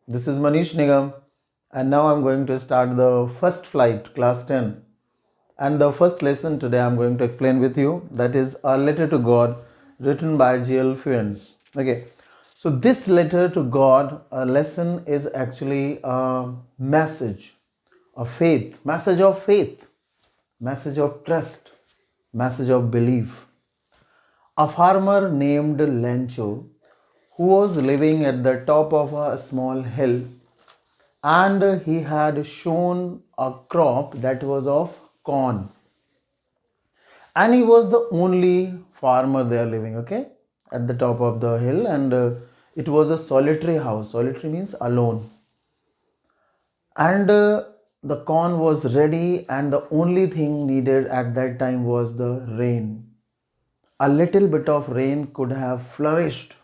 This is Manish Nigam, and now I'm going to start the first flight, class 10. And the first lesson today I'm going to explain with you, that is a letter to God written by G.L. Fiennes. Okay, so this letter to God, a lesson, is actually a message of faith, message of trust, message of belief. A farmer named Lencho, who was living at the top of a small hill, and he had shown a crop that was of corn, and he was the only farmer there living, okay, at the top of the hill. And it was a solitary house. Solitary means alone. And the corn was ready, and the only thing needed at that time was the rain. A little bit of rain could have flourished,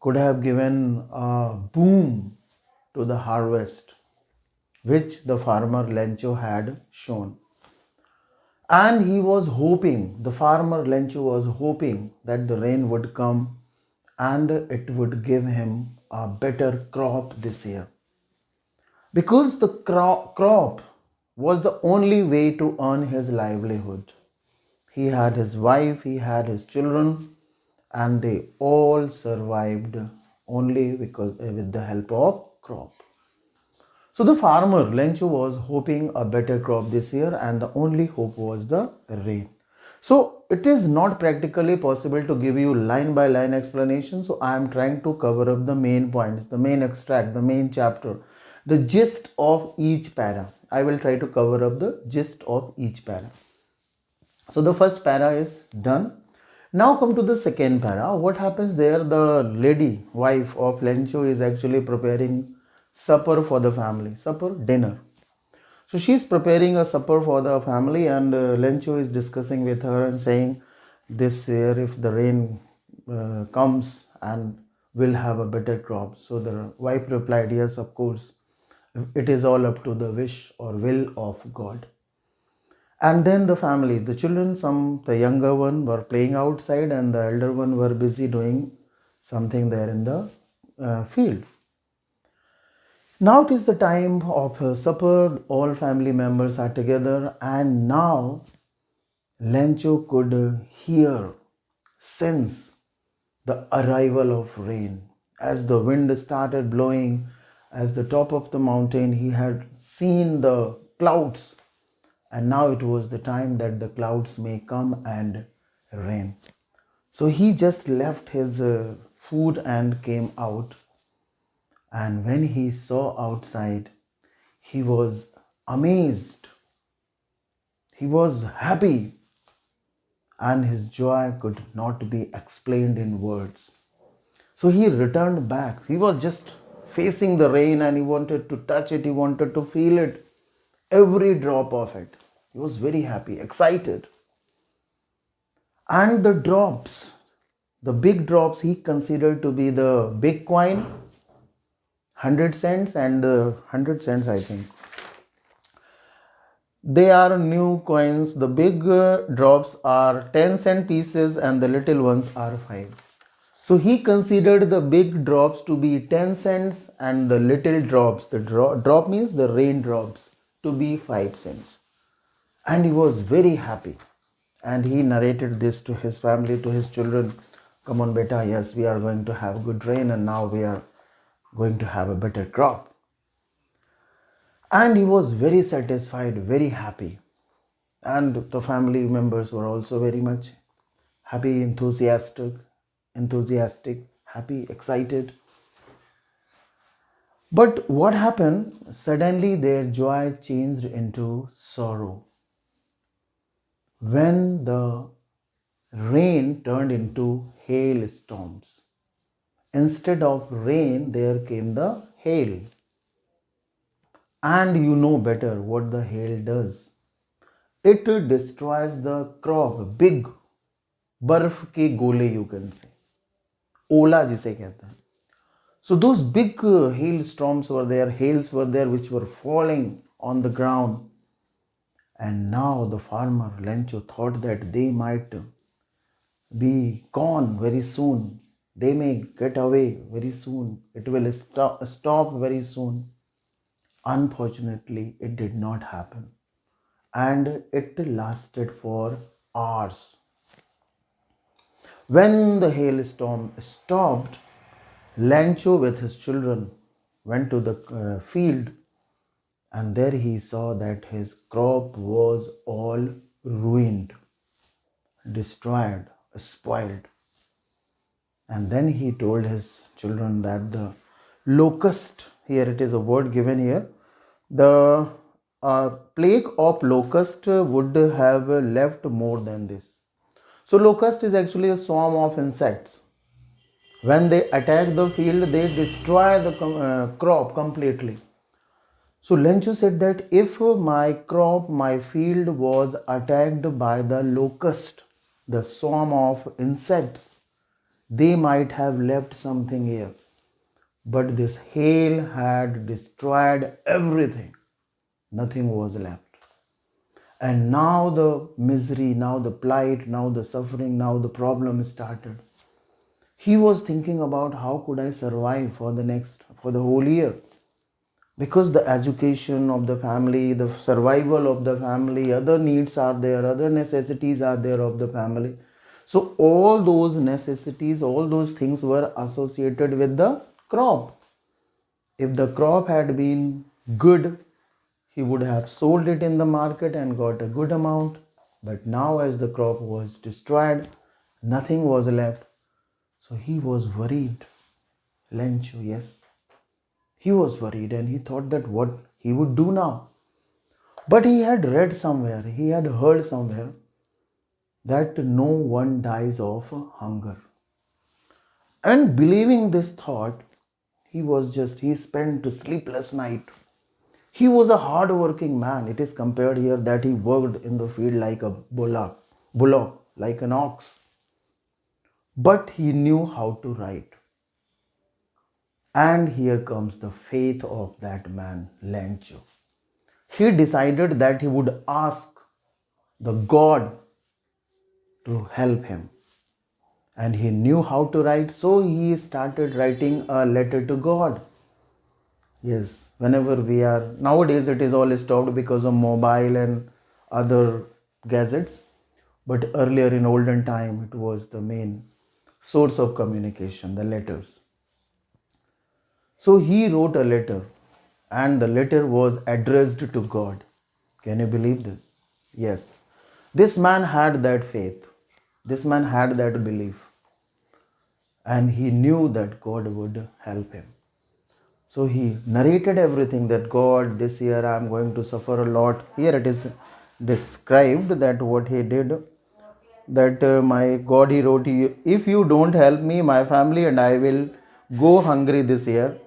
could have given a boom to the harvest which the farmer Lencho had shown. And he was hoping, the farmer Lencho was hoping that the rain would come and it would give him a better crop this year. Because the crop was the only way to earn his livelihood. He had his wife, he had his children, and they all survived only because with the help of crop. So the farmer Lencho was hoping a better crop this year, and the only hope was the rain. So it is not practically possible to give you line by line explanation. So I am trying to cover up the main points, the main extract, the main chapter, the gist of each para. I will try to cover up the gist of each para. So the first para is done. Now come to the second para. What happens there? The lady, wife of Lencho, is actually preparing supper for the family. Supper, dinner. So she's preparing a supper for the family, and Lencho is discussing with her and saying, this year if the rain comes and we'll have a better crop. So the wife replied, yes, of course. It is all up to the wish or will of God. And then the family, the children, the younger one were playing outside, and the elder one were busy doing something there in the field. Now it is the time of supper. All family members are together, and now Lencho could hear, sense the arrival of rain. As the wind started blowing, as the top of the mountain, he had seen the clouds, and now it was the time that the clouds may come and rain. So he just left his food and came out. And when he saw outside, he was amazed. He was happy, and his joy could not be explained in words. So he returned back. He was just facing the rain, and he wanted to touch it, he wanted to feel it, every drop of it. He was very happy, excited. And the drops, the big drops, he considered to be the big coin, 100 cents, and the 100 cents, I think. They are new coins. The big drops are 10-cent pieces, and the little ones are 5. So he considered the big drops to be 10 cents, and the little drops, the drop means the raindrops, to be 5 cents. And he was very happy. And he narrated this to his family, to his children. Come on, beta, yes, we are going to have good rain, and now we are going to have a better crop. And he was very satisfied, very happy. And the family members were also very much happy, enthusiastic, happy, excited. But what happened? Suddenly their joy changed into sorrow when the rain turned into hailstorms. Instead of rain, there came the hail. And you know better what the hail does. It destroys the crop, big बर्फ के गोले, you can say, ओला जिसे कहते हैं. So those big hailstorms were there, hails were there, which were falling on the ground. And now the farmer Lencho thought that they might be gone very soon. They may get away very soon. It will stop very soon. Unfortunately, it did not happen. And it lasted for hours. When the hailstorm stopped, Lancho with his children went to the field, and there he saw that his crop was all ruined, destroyed, spoiled. And then he told his children that the locust, here it is a word given here, the plague of locust would have left more than this. So, locust is actually a swarm of insects. When they attack the field, they destroy the crop completely. So Lencho said that if my crop, my field was attacked by the locust, the swarm of insects, they might have left something here. But this hail had destroyed everything. Nothing was left. And now the misery, now the plight, now the suffering, now the problem started. He was thinking about how could I survive for the whole year. Because the education of the family, the survival of the family, other needs are there, other necessities are there of the family. So all those necessities, all those things were associated with the crop. If the crop had been good, he would have sold it in the market and got a good amount. But now, as the crop was destroyed, nothing was left. So he was worried. Lencho, yes. He was worried and he thought that what he would do now. But he had read somewhere, he had heard somewhere that no one dies of hunger. And believing this thought, he spent a sleepless night. He was a hard-working man. It is compared here that he worked in the field like a bullock, like an ox. But he knew how to write. And here comes the faith of that man, Lencho. He decided that he would ask the God to help him. And he knew how to write, so he started writing a letter to God. Yes, whenever we are nowadays, it is all stopped because of mobile and other gadgets. But earlier in olden time, it was the main source of communication, the letters. So he wrote a letter, and the letter was addressed to God. Can you believe this? Yes. This man had that faith. This man had that belief. And he knew that God would help him. So he narrated everything that God, this year I am going to suffer a lot. Here it is described that what he did, that my God, he wrote, if you don't help me, my family and I will go hungry this year.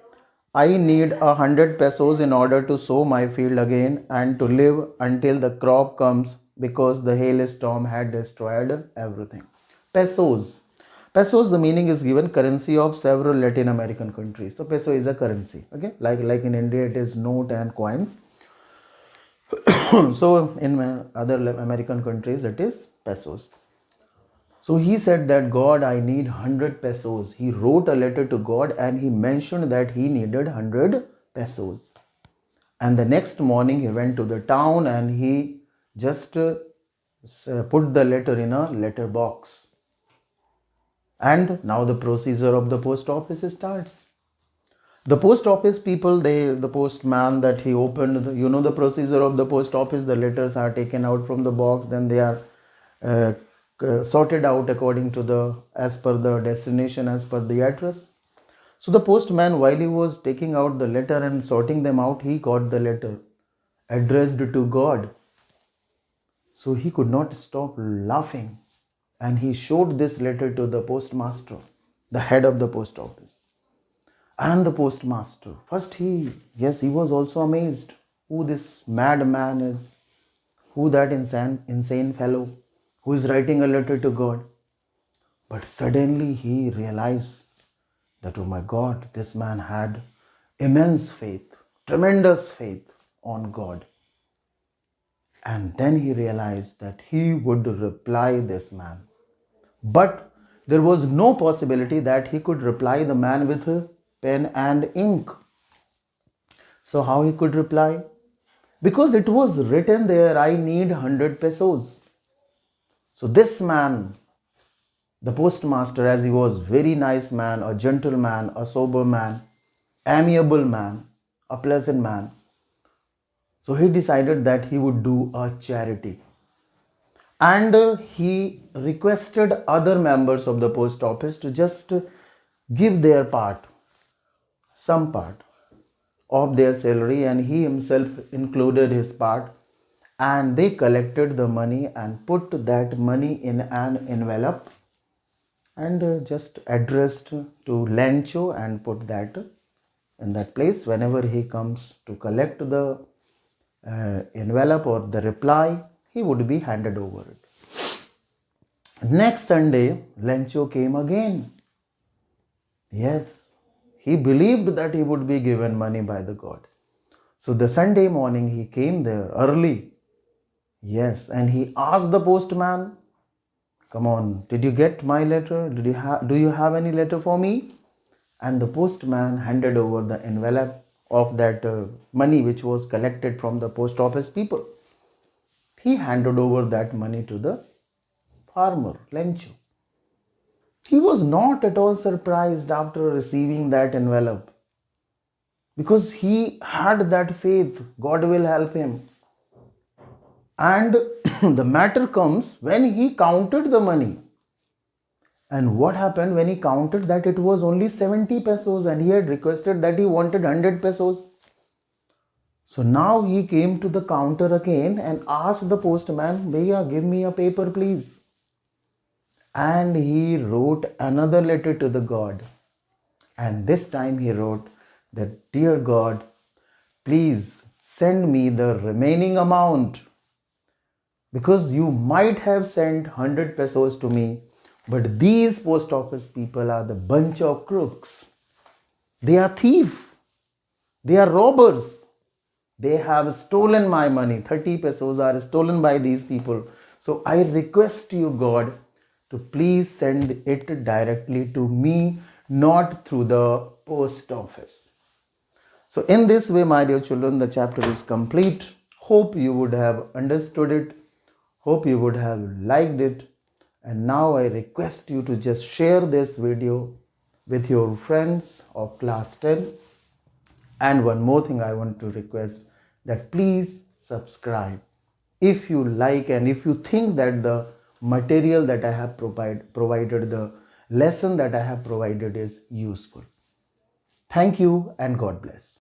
I need 100 pesos in order to sow my field again and to live until the crop comes because the hailstorm had destroyed everything. Pesos. Pesos, the meaning is given currency of several Latin American countries. So peso is a currency. Okay, like in India, it is note and coins. So in other American countries, it is pesos. So he said that God, I need 100 pesos. He wrote a letter to God and he mentioned that he needed 100 pesos. And the next morning he went to the town and he just put the letter in a letter box. And now the procedure of the post office starts. The post office people, the postman that he opened, the procedure of the post office, the letters are taken out from the box, then they are uh, sorted out according to as per the destination, as per the address. So the postman, while he was taking out the letter and sorting them out, he got the letter addressed to God. So he could not stop laughing and he showed this letter to the postmaster, the head of the post office. And the postmaster, first he was also amazed who this mad man is, who that insane fellow who is writing a letter to God. But suddenly he realized that, oh my God, this man had immense faith, tremendous faith on God. And then he realized that he would reply this man. But There was no possibility that he could reply the man with a pen and ink. So how he could reply? Because it was written there, I need 100 pesos. So this man, the postmaster, as he was very nice man, a gentleman, a sober man, amiable man, a pleasant man. So he decided that he would do a charity. And he requested other members of the post office to just give their part, some part of their salary, and he himself included his part, and they collected the money and put that money in an envelope and just addressed to Lencho and put that in that place. Whenever he comes to collect the envelope or the reply, he would be handed over it. Next Sunday, Lencho came again. Yes, he believed that he would be given money by the God. So the Sunday morning he came there early. Yes, and he asked the postman, "Come on, did you get my letter? Do you have any letter for me?" And the postman handed over the envelope of that money which was collected from the post office people. He handed over that money to the farmer, Lencho. He was not at all surprised after receiving that envelope because he had that faith God will help him. And the matter comes when he counted the money. And what happened when he counted that it was only 70 pesos and he had requested that he wanted 100 pesos. So now he came to the counter again and asked the postman, "Bhaiya, give me a paper please." And he wrote another letter to the God. And this time he wrote that, "Dear God, please send me the remaining amount, because you might have sent 100 pesos to me, but these post office people are the bunch of crooks. They are thieves. They are robbers. They have stolen my money. 30 pesos are stolen by these people. So I request you, God, to please send it directly to me, not through the post office." So in this way, my dear children, the chapter is complete. Hope you would have understood it. Hope you would have liked it. And now I request you to just share this video with your friends of class 10. And one more thing I want to request, that please subscribe if you like and if you think that the material that I have provided, the lesson that I have provided is useful. Thank you and God bless.